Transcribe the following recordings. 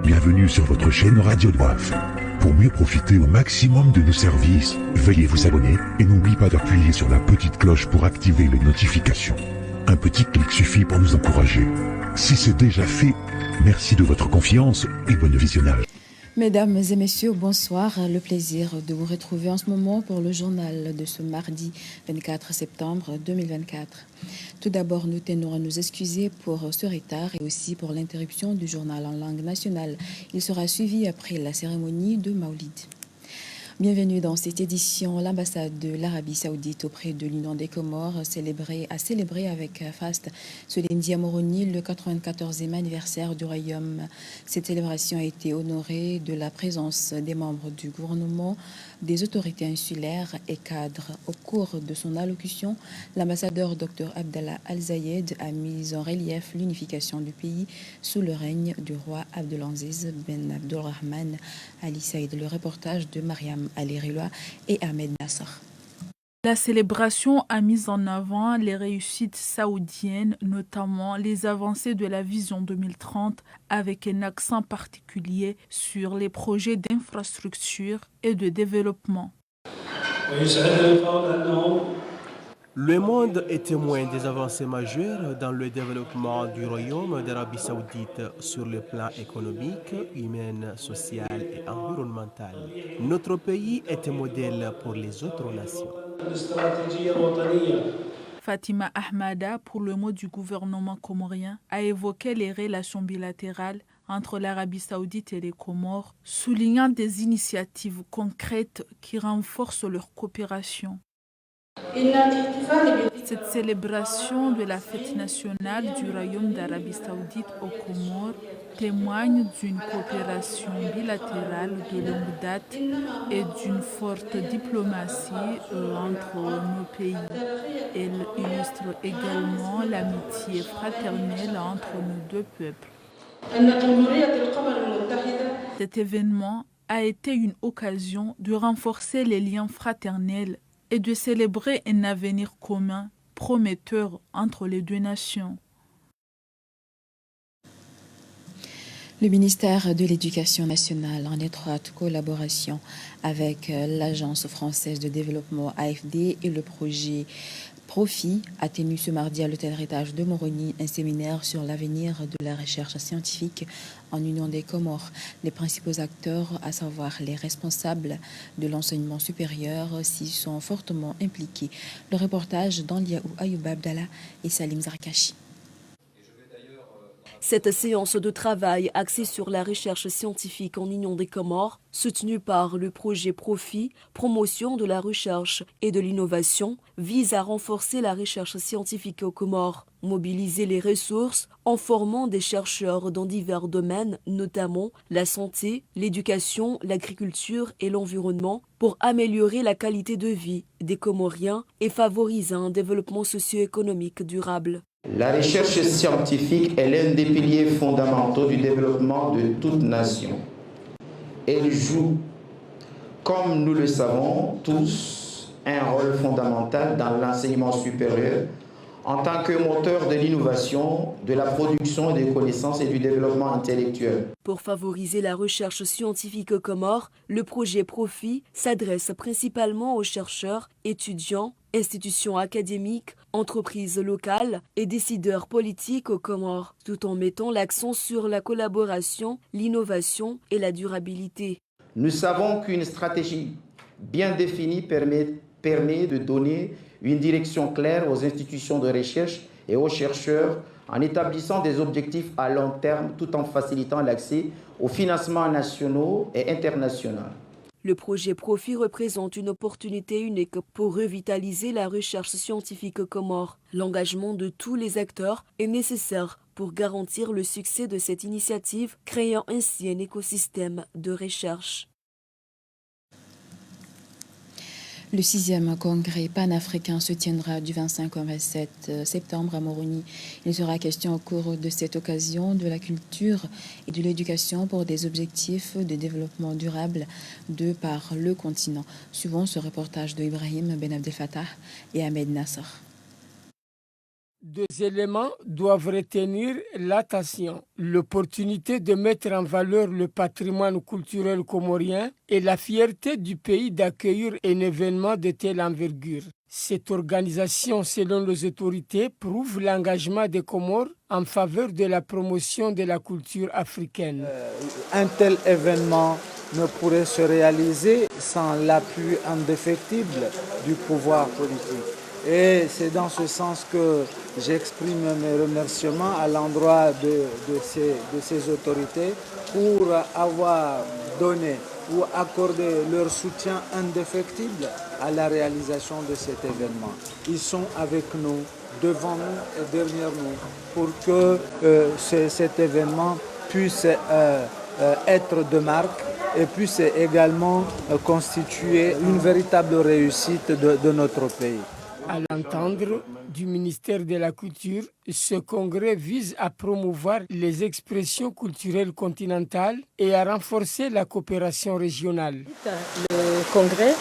Bienvenue sur votre chaîne Radio Doif. Pour mieux profiter au maximum de nos services, veuillez vous abonner et n'oubliez pas d'appuyer sur la petite cloche pour activer les notifications. Un petit clic suffit pour nous encourager. Si c'est déjà fait, merci de votre confiance et bon visionnage. Mesdames et messieurs, bonsoir. Le plaisir de vous retrouver en ce moment pour le journal de ce mardi 24 septembre 2024. Tout d'abord, nous tenons à nous excuser pour ce retard et aussi pour l'interruption du journal en langue nationale. Il sera suivi après la cérémonie de Maulid. Bienvenue dans cette édition. L'ambassade de l'Arabie Saoudite auprès de l'Union des Comores a célébré avec faste ce lundi à Moroni le 94e anniversaire du royaume. Cette célébration a été honorée de la présence des membres du gouvernement, des autorités insulaires et cadres. Au cours de son allocution, l'ambassadeur Dr Abdallah Al-Zayed a mis en relief l'unification du pays sous le règne du roi Abdelaziz Ben Abdulrahman Ali Saïd. Le reportage de Mariam Ali-Riloa et Ahmed Nasser. La célébration a mis en avant les réussites saoudiennes, notamment les avancées de la vision 2030, avec un accent particulier sur les projets d'infrastructure et de développement. Le monde est témoin des avancées majeures dans le développement du Royaume d'Arabie Saoudite sur le plan économique, humain, social et environnemental. Notre pays est un modèle pour les autres nations. Fatima Ahmada, pour le mot du gouvernement comorien, a évoqué les relations bilatérales entre l'Arabie Saoudite et les Comores, soulignant des initiatives concrètes qui renforcent leur coopération. Cette célébration de la fête nationale du Royaume d'Arabie Saoudite aux Comores témoigne d'une coopération bilatérale de longue date et d'une forte diplomatie entre nos pays. Elle illustre également l'amitié fraternelle entre nos deux peuples. Cet événement a été une occasion de renforcer les liens fraternels et de célébrer un avenir commun prometteur entre les deux nations. Le ministère de l'Éducation nationale, en étroite collaboration avec l'Agence française de développement AFD et le projet Profit, a tenu ce mardi à l'hôtel Héritage de Moroni un séminaire sur l'avenir de la recherche scientifique en Union des Comores. Les principaux acteurs, à savoir les responsables de l'enseignement supérieur, s'y sont fortement impliqués. Le reportage d'Anliaou Ayoub Abdallah et Salim Zarkachi. Cette séance de travail axée sur la recherche scientifique en Union des Comores, soutenue par le projet Profit, promotion de la recherche et de l'innovation, vise à renforcer la recherche scientifique aux Comores, mobiliser les ressources en formant des chercheurs dans divers domaines, notamment la santé, l'éducation, l'agriculture et l'environnement, pour améliorer la qualité de vie des Comoriens et favoriser un développement socio-économique durable. La recherche scientifique est l'un des piliers fondamentaux du développement de toute nation. Elle joue, comme nous le savons tous, un rôle fondamental dans l'enseignement supérieur en tant que moteur de l'innovation, de la production des connaissances et du développement intellectuel. Pour favoriser la recherche scientifique aux Comores, le projet Profit s'adresse principalement aux chercheurs, étudiants, institutions académiques, entreprises locales et décideurs politiques aux Comores, tout en mettant l'accent sur la collaboration, l'innovation et la durabilité. Nous savons qu'une stratégie bien définie permet de donner une direction claire aux institutions de recherche et aux chercheurs en établissant des objectifs à long terme tout en facilitant l'accès aux financements nationaux et internationaux. Le projet Profit représente une opportunité unique pour revitaliser la recherche scientifique aux Comores. L'engagement de tous les acteurs est nécessaire pour garantir le succès de cette initiative, créant ainsi un écosystème de recherche. Le 6e congrès panafricain se tiendra du 25 au 27 septembre à Moroni. Il sera question au cours de cette occasion de la culture et de l'éducation pour des objectifs de développement durable de par le continent. Suivons ce reportage de Ibrahim Ben Abdel Fattah et Ahmed Nasser. Deux éléments doivent retenir l'attention. L'opportunité de mettre en valeur le patrimoine culturel comorien et la fierté du pays d'accueillir un événement de telle envergure. Cette organisation, selon les autorités, prouve l'engagement des Comores en faveur de la promotion de la culture africaine. Un tel événement ne pourrait se réaliser sans l'appui indéfectible du pouvoir politique. Et c'est dans ce sens que j'exprime mes remerciements à l'endroit de ces autorités pour avoir donné ou accordé leur soutien indéfectible à la réalisation de cet événement. Ils sont avec nous, devant nous et derrière nous pour que cet événement puisse être de marque et puisse également constituer une véritable réussite de notre pays. À l'entendre du ministère de la Culture, ce congrès vise à promouvoir les expressions culturelles continentales et à renforcer la coopération régionale. Le congrès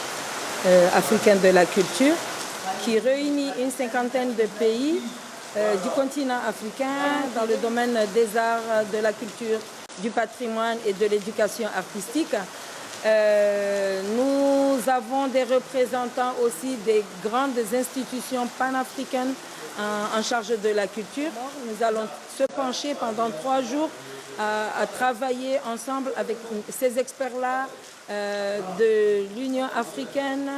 africain de la culture qui réunit une cinquantaine de pays du continent africain dans le domaine des arts, de la culture, du patrimoine et de l'éducation artistique. Nous avons des représentants aussi des grandes institutions panafricaines en charge de la culture. Nous allons se pencher pendant 3 jours à travailler ensemble avec ces experts-là de l'Union africaine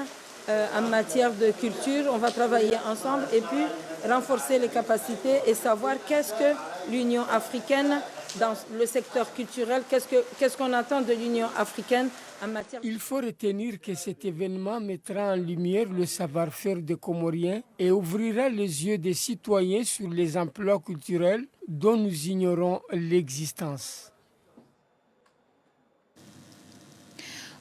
en matière de culture. On va travailler ensemble et puis renforcer les capacités et savoir qu'est-ce que l'Union africaine dans le secteur culturel, qu'est-ce qu'on attend de l'Union africaine en matière... Il faut retenir que cet événement mettra en lumière le savoir-faire des Comoriens et ouvrira les yeux des citoyens sur les emplois culturels dont nous ignorons l'existence.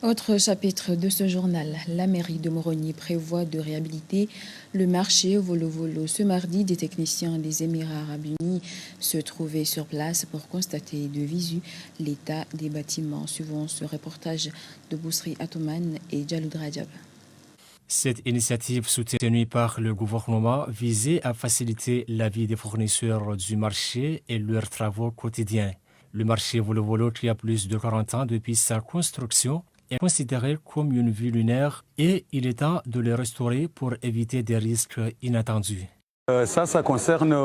Autre chapitre de ce journal, la mairie de Moroni prévoit de réhabiliter le marché Volo-Volo. Ce mardi, des techniciens des Émirats arabes unis se trouvaient sur place pour constater de visu l'état des bâtiments. Suivant ce reportage de Bousri Atouman et Jaloud Rajab. Cette initiative soutenue par le gouvernement visait à faciliter la vie des fournisseurs du marché et leurs travaux quotidiens. Le marché Volo-Volo, qui a plus de 40 ans depuis sa construction, est considéré comme une vue lunaire et il est temps de le restaurer pour éviter des risques inattendus. Ça concerne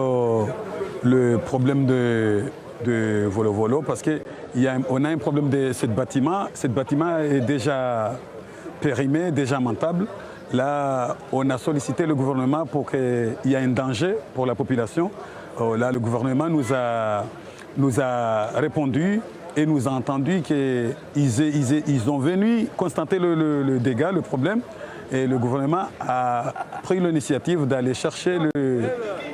le problème de Volo-Volo parce qu'on a un problème de ce bâtiment. Ce bâtiment est déjà périmé, déjà montable. Là, on a sollicité le gouvernement pour qu'il y ait un danger pour la population. Là, le gouvernement nous a répondu et nous a entendu qu'ils ont venu constater le dégât, le problème. Et le gouvernement a pris l'initiative d'aller chercher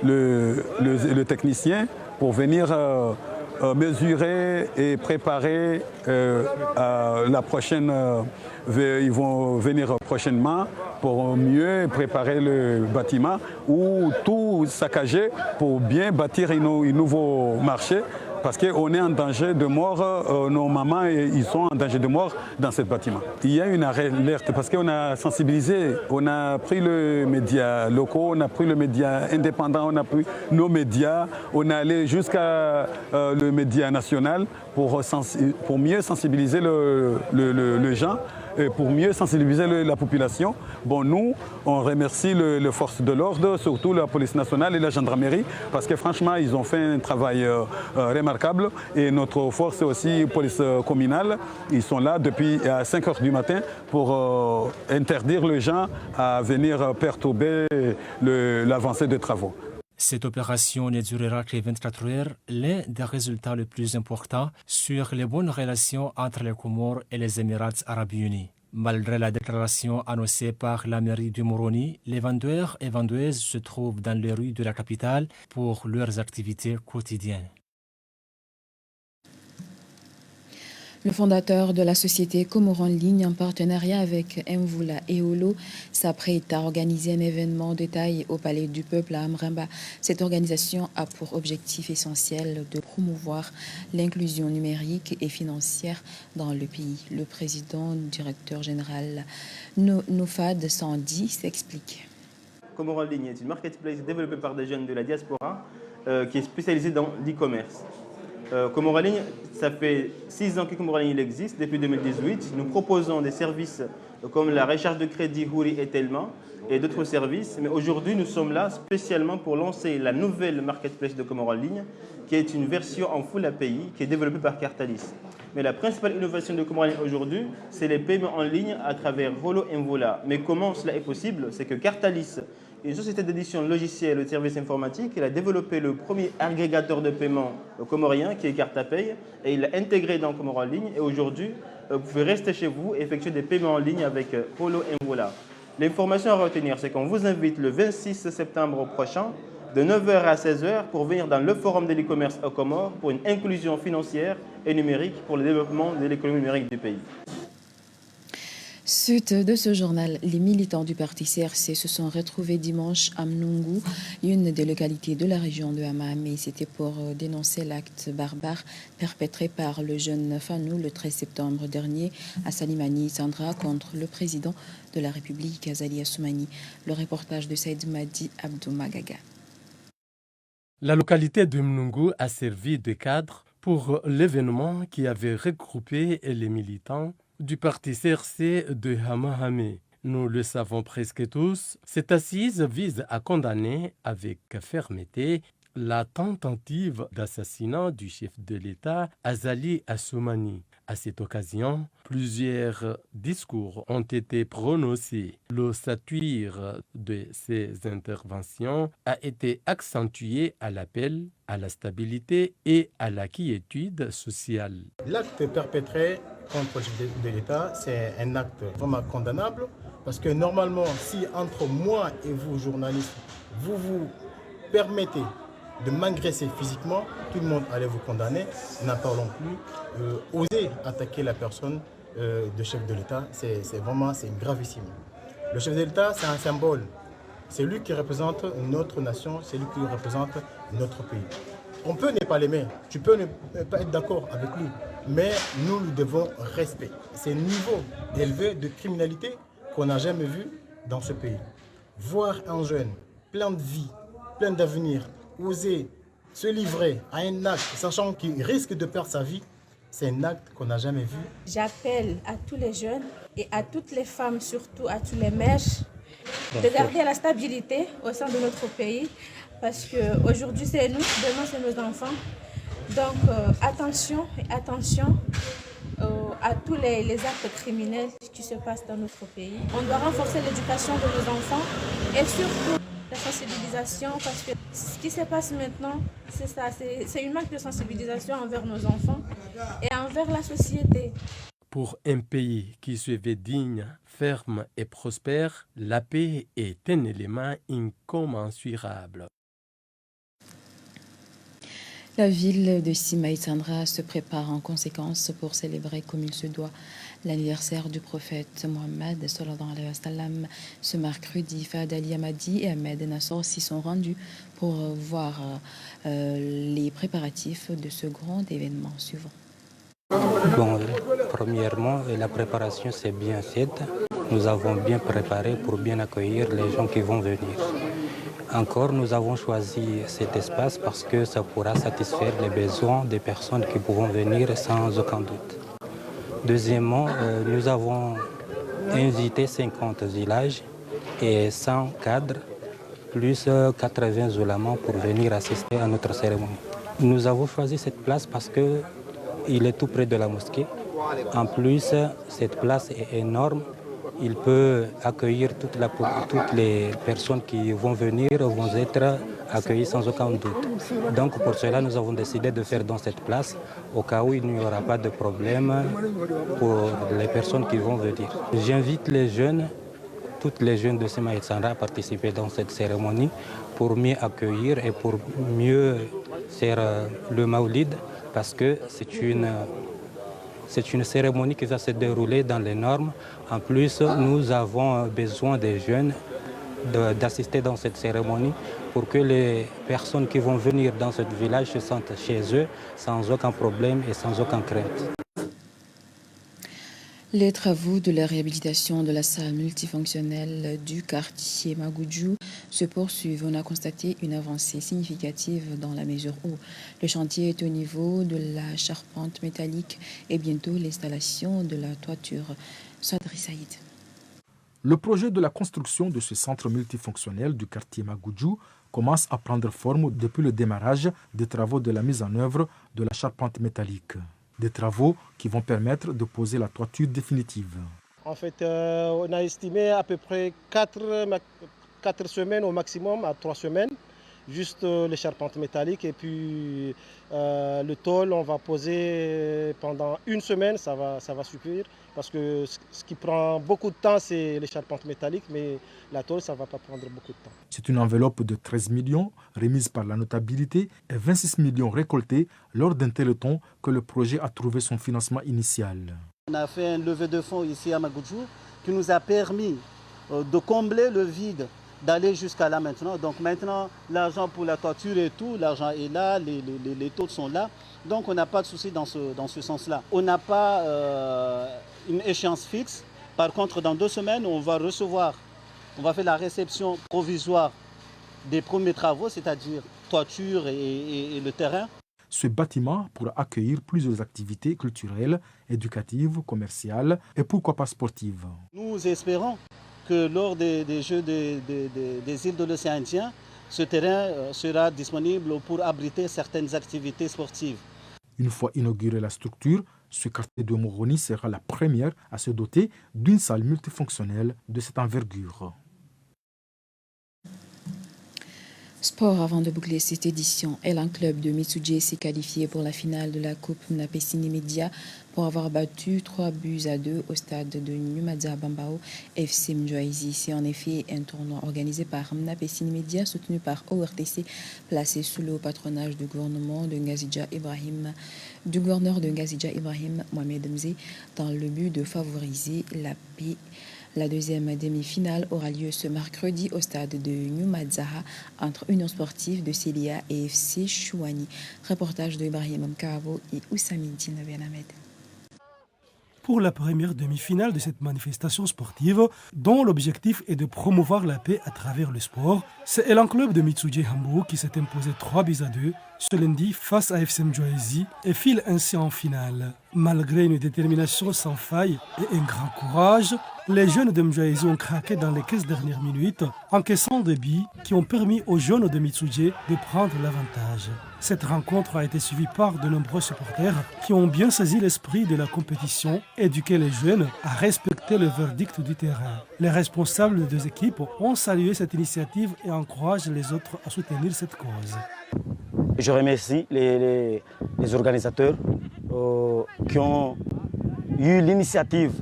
le technicien pour venir mesurer et préparer la prochaine. Ils vont venir prochainement pour mieux préparer le bâtiment ou tout saccager pour bien bâtir un nouveau marché. Parce qu'on est en danger de mort, nos mamans ils sont en danger de mort dans ce bâtiment. Il y a une alerte parce qu'on a sensibilisé, on a pris les médias locaux, on a pris les médias indépendants, on a pris nos médias, on est allé jusqu'à le média national pour mieux sensibiliser les gens. Pour mieux sensibiliser la population. Bon, nous, on remercie les forces de l'ordre, surtout la police nationale et la gendarmerie, parce que franchement, ils ont fait un travail remarquable. Et notre force aussi, police communale, ils sont là depuis 5 h du matin pour interdire les gens à venir perturber l'avancée des travaux. Cette opération ne durera que 24 heures, l'un des résultats les plus importants sur les bonnes relations entre les Comores et les Émirats arabes unis. Malgré la déclaration annoncée par la mairie de Moroni, les vendeurs et vendeuses se trouvent dans les rues de la capitale pour leurs activités quotidiennes. Le fondateur de la société Comores en ligne, en partenariat avec Mvula et Olo, s'apprête à organiser un événement de taille au Palais du Peuple à Amremba. Cette organisation a pour objectif essentiel de promouvoir l'inclusion numérique et financière dans le pays. Le président directeur général Nofad Sandi s'explique. Comores en ligne est une marketplace développée par des jeunes de la diaspora qui est spécialisée dans l'e-commerce. Comores en ligne, ça fait 6 ans que Comores en ligne existe, depuis 2018. Nous proposons des services comme la recharge de crédit Houri et Telma et d'autres services. Mais aujourd'hui, nous sommes là spécialement pour lancer la nouvelle marketplace de Comores en ligne, qui est une version en full API qui est développée par Cartalis. Mais la principale innovation de Comores en ligne aujourd'hui, c'est les paiements en ligne à travers Volo et Mvola. Mais comment cela est possible? C'est que Cartalis, une société d'édition logicielle et de services informatiques, il a développé le premier agrégateur de paiement comorien qui est Cartapay et il l'a intégré dans Comores en ligne. Et aujourd'hui, vous pouvez rester chez vous et effectuer des paiements en ligne avec Volo et Mvola. L'information à retenir, c'est qu'on vous invite le 26 septembre prochain de 9h à 16h pour venir dans le forum de l'e-commerce aux Comores pour une inclusion financière et numérique pour le développement de l'économie numérique du pays. Suite de ce journal, les militants du parti CRC se sont retrouvés dimanche à Mnungu, une des localités de la région de Hamahamé. C'était pour dénoncer l'acte barbare perpétré par le jeune Fanou le 13 septembre dernier à Salimani Sandra contre le président de la République, Azali Assoumani. Le reportage de Saïd Madi Abdou Magaga. La localité de Mnungu a servi de cadre pour l'événement qui avait regroupé les militants du parti CRC de Hamahamé. Nous le savons presque tous, cette assise vise à condamner avec fermeté la tentative d'assassinat du chef de l'État, Azali Assoumani. À cette occasion, plusieurs discours ont été prononcés. L'ossature de ces interventions a été accentuée à l'appel à la stabilité et à la quiétude sociale. L'acte perpétré contre le chef de l'État, c'est un acte vraiment condamnable parce que normalement, si entre moi et vous, journalistes, vous vous permettez de m'agresser physiquement, tout le monde allait vous condamner. N'en parlons plus. Oser attaquer la personne de chef de l'État, c'est gravissime. Le chef de l'État, c'est un symbole. C'est lui qui représente notre nation, c'est lui qui représente notre pays. On peut ne pas l'aimer, tu peux ne pas être d'accord avec lui, mais nous lui devons respect. C'est un niveau élevé de criminalité qu'on n'a jamais vu dans ce pays. Voir un jeune plein de vie, plein d'avenir, oser se livrer à un acte, sachant qu'il risque de perdre sa vie, c'est un acte qu'on n'a jamais vu. J'appelle à tous les jeunes et à toutes les femmes, surtout à tous les mèches, de garder la stabilité au sein de notre pays, parce qu'aujourd'hui c'est nous, demain c'est nos enfants. Donc attention à tous les actes criminels qui se passent dans notre pays. On doit renforcer l'éducation de nos enfants et surtout la sensibilisation, parce que ce qui se passe maintenant, c'est ça, c'est une manque de sensibilisation envers nos enfants et envers la société. Pour un pays qui se veut digne, ferme et prospère, la paix est un élément incommensurable. La ville de Simaï Sandra se prépare en conséquence pour célébrer comme il se doit l'anniversaire du prophète Mohammed sallallahu alayhi wa sallam. Ce mercredi, Fahad Ali Hamadi et Ahmed Nassor s'y sont rendus pour voir les préparatifs de ce grand événement suivant. Bon, premièrement, la préparation s'est bien faite. Nous avons bien préparé pour bien accueillir les gens qui vont venir. Encore, nous avons choisi cet espace parce que ça pourra satisfaire les besoins des personnes qui pourront venir sans aucun doute. Deuxièmement, nous avons invité 50 villages et 100 cadres, plus 80 oulémas pour venir assister à notre cérémonie. Nous avons choisi cette place parce qu'il est tout près de la mosquée. En plus, cette place est énorme. Il peut accueillir toutes les personnes qui vont venir, vont être accueillies sans aucun doute. Donc pour cela, nous avons décidé de faire dans cette place, au cas où il n'y aura pas de problème pour les personnes qui vont venir. J'invite les jeunes, toutes les jeunes de Simaï Sandra à participer dans cette cérémonie pour mieux accueillir et pour mieux faire le Maoulid, parce que c'est une cérémonie qui va se dérouler dans les normes. En plus, nous avons besoin des jeunes d'assister dans cette cérémonie pour que les personnes qui vont venir dans ce village se sentent chez eux sans aucun problème et sans aucune crainte. Les travaux de la réhabilitation de la salle multifonctionnelle du quartier Magoudjou se poursuivent. On a constaté une avancée significative dans la mesure où le chantier est au niveau de la charpente métallique et bientôt l'installation de la toiture. Sadri Saïd. Le projet de la construction de ce centre multifonctionnel du quartier Magoudjou commence à prendre forme depuis le démarrage des travaux de la mise en œuvre de la charpente métallique. Des travaux qui vont permettre de poser la toiture définitive. En fait, on a estimé à peu près 4 semaines au maximum, à 3 semaines, juste les charpentes métalliques. Et puis le tôle, on va poser pendant 1 semaine, ça va suffire. Parce que ce qui prend beaucoup de temps, c'est les charpentes métalliques, mais la tôle, ça ne va pas prendre beaucoup de temps. C'est une enveloppe de 13 millions remise par la notabilité et 26 millions récoltés lors d'un téléthon que le projet a trouvé son financement initial. On a fait un levée de fonds ici à Magoudjou qui nous a permis de combler le vide, d'aller jusqu'à là maintenant. Donc maintenant, l'argent pour la toiture et tout, l'argent est là, les taux sont là. Donc on n'a pas de souci dans ce sens-là. On n'a pas une échéance fixe. Par contre, dans 2 semaines, on va faire la réception provisoire des premiers travaux, c'est-à-dire toiture et le terrain. Ce bâtiment pourra accueillir plusieurs activités culturelles, éducatives, commerciales et pourquoi pas sportives. Nous espérons que lors des Jeux des îles de l'océan Indien, ce terrain sera disponible pour abriter certaines activités sportives. Une fois inaugurée la structure, ce quartier de Moroni sera la première à se doter d'une salle multifonctionnelle de cette envergure. Sport, avant de boucler cette édition, Elan Club de Mitsuje s'est qualifié pour la finale de la Coupe Mnapesini Media pour avoir battu 3-2 au stade de Nyumadza Bambao FC Mjwaisi. C'est en effet un tournoi organisé par Mnapesini Media soutenu par ORTC, placé sous le patronage du gouvernement de Ngazidja Ibrahim, du gouverneur de Ngazidja Ibrahim Mohamed Mzé, dans le but de favoriser la paix. La deuxième demi-finale aura lieu ce mercredi au stade de Nyumadzaha entre Union sportive de Célia et FC Chouani. Reportage de Ibrahim Mkavo et Oussamine Benhamed. Pour la première demi-finale de cette manifestation sportive, dont l'objectif est de promouvoir la paix à travers le sport, c'est Elan Club de Mitsuje Hambo qui s'est imposé 3-2 ce lundi face à FC Mjwaisi et file ainsi en finale. Malgré une détermination sans faille et un grand courage, les jeunes de Mjwaisi ont craqué dans les 15 dernières minutes, encaissant des billes qui ont permis aux jeunes de Mitsuje de prendre l'avantage. Cette rencontre a été suivie par de nombreux supporters qui ont bien saisi l'esprit de la compétition et éduqué les jeunes à respecter le verdict du terrain. Les responsables des 2 équipes ont salué cette initiative et encouragent les autres à soutenir cette cause. Je remercie les organisateurs qui ont eu l'initiative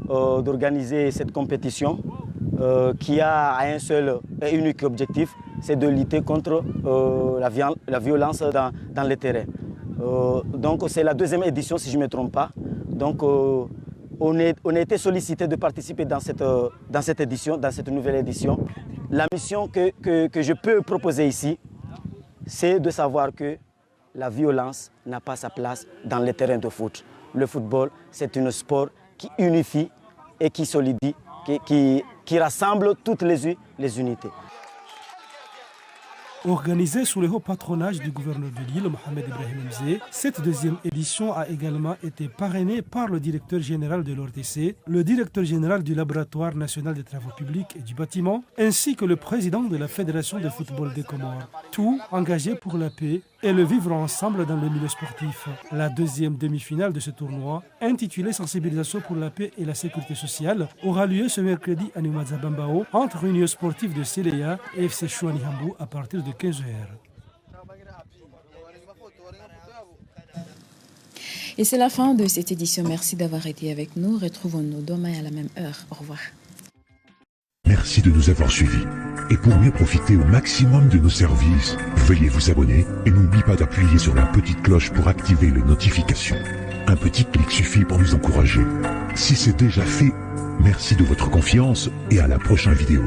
d'organiser cette compétition qui a un seul et unique objectif, c'est de lutter contre la violence dans les terrains. Donc c'est la 2e édition si je ne me trompe pas. Donc on a été sollicité de participer dans cette édition, dans cette nouvelle édition. La mission que je peux proposer ici, c'est de savoir que la violence n'a pas sa place dans les terrains de foot. Le football, c'est un sport qui unifie et qui solidifie, qui rassemble toutes les unités. Organisée sous le haut patronage du gouverneur de l'île, Mohamed Ibrahim Mzé, cette 2e édition a également été parrainée par le directeur général de l'ORTC, le directeur général du laboratoire national des travaux publics et du bâtiment, ainsi que le président de la Fédération de football des Comores. Tout engagé pour la paix et le vivre ensemble dans le milieu sportif. La 2e demi-finale de ce tournoi, intitulée Sensibilisation pour la paix et la sécurité sociale, aura lieu ce mercredi à Nyumadza Bambao entre Union sportive de Célia et FC Chouani Hambo à partir de 15h. Et c'est la fin de cette édition. Merci d'avoir été avec nous. Retrouvons-nous demain à la même heure. Au revoir. Merci de nous avoir suivis. Et pour mieux profiter au maximum de nos services, veuillez vous abonner et n'oubliez pas d'appuyer sur la petite cloche pour activer les notifications. Un petit clic suffit pour nous encourager. Si c'est déjà fait, merci de votre confiance et à la prochaine vidéo.